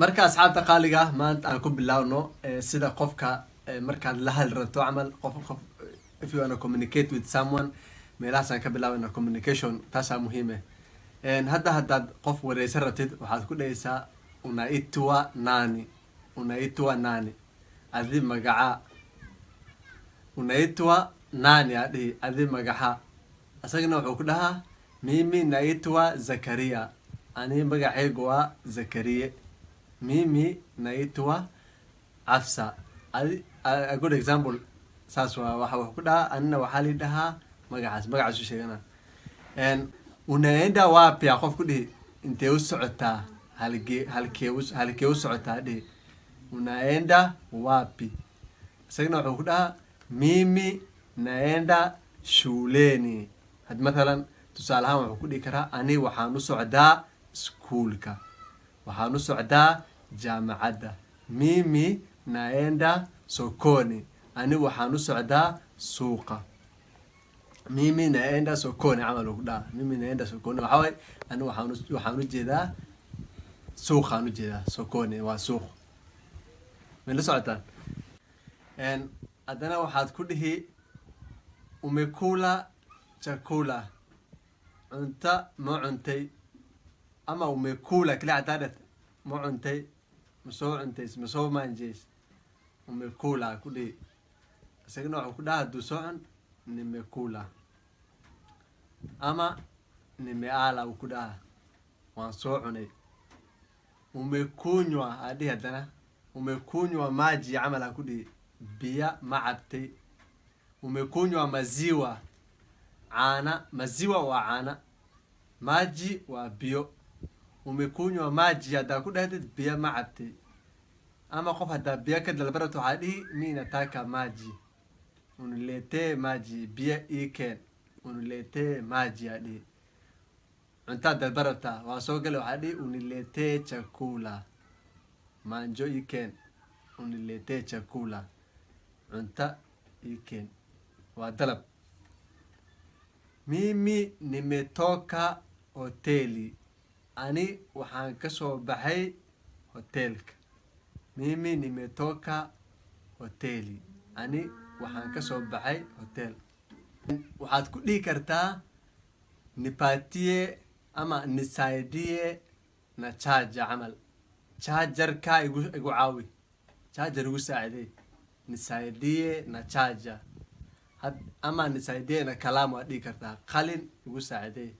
marka asxaabta qaaliga ah maanta aan ku bilaawno sida qofka markaad la hadli rabto camal qof if you wanna communicate with someone meelahaasaan ka bilaabana communication taasaa muhiim haddaad qof wareysan rabtid waxaad ku dhahaysaa unaitwa nani adi magaca unaitwa nani adhihi adi magaca asagana wuxuu ku dhahaa mimi naitwa Zakaria ani magacaygu waa Zakariye mimi naitwa Afsa a good example saas waa waxa ku dhahaa anina waxaa li dhahaa magacaas u sheegana unaenda wapi qof ku dhihi intee u socotaa halkee u socotaa dhihi unaenda wapi isagana wuxuu ku dhahaa mimi naenda shuleni had mathalan tusaale ahaan wuxuu ku dhihi karaa ani waxaan u socdaa iskuulka waxaan u socdaa jaamacadda mimi naenda sokoni ani waxaan u socdaa suuqa mimi naenda sokoni camal ku dhaha mimi naenda sokoni waxa way ani waxaan u jeedaa suuqaan u jeedaa sokoni waa suuq meel socotaan haddana waxaad ku dhihi umekula chakula cunta ma cuntay ama umekula kila hadaad ma cuntay ma soo manjays umekula ku dhihi isagana wuxuu ku dhaha hadduu soo cun nimekula ama nimeala uu ku dhaha waan soo cunay umekunywa adhihi haddana umekunywa maji camal ha ku dhihi biya ma cabtay umekunywa maziwa caana maziwa waa caana maji waa biyo umekunywa maji haddaa ku dhahdid biya ma cabtay ama qof haddaa biya ka dalbarato waxaa dhihi mi nataka maji uniletee maji biya ii keen uniletee maji aa dhihi cuntaad dalbarabtaa waa soo gale waxaa dhihi uniletee chakula manjo ii keen uniletee chakula cunta ii keen waa dalab mimi nimetoka hoteli ani waxaan ka soo baxay hotelka mimi nimetoka hoteli ani waxaan ka soo baxay hotel waxaad ku dhihi kartaa nipatie ama nisaidie na charger camal chargerka igu caawi charger igu saacidey nisaidie na charger ama nisaidie na kalaam waad dhihi kartaa qalin igu saacidey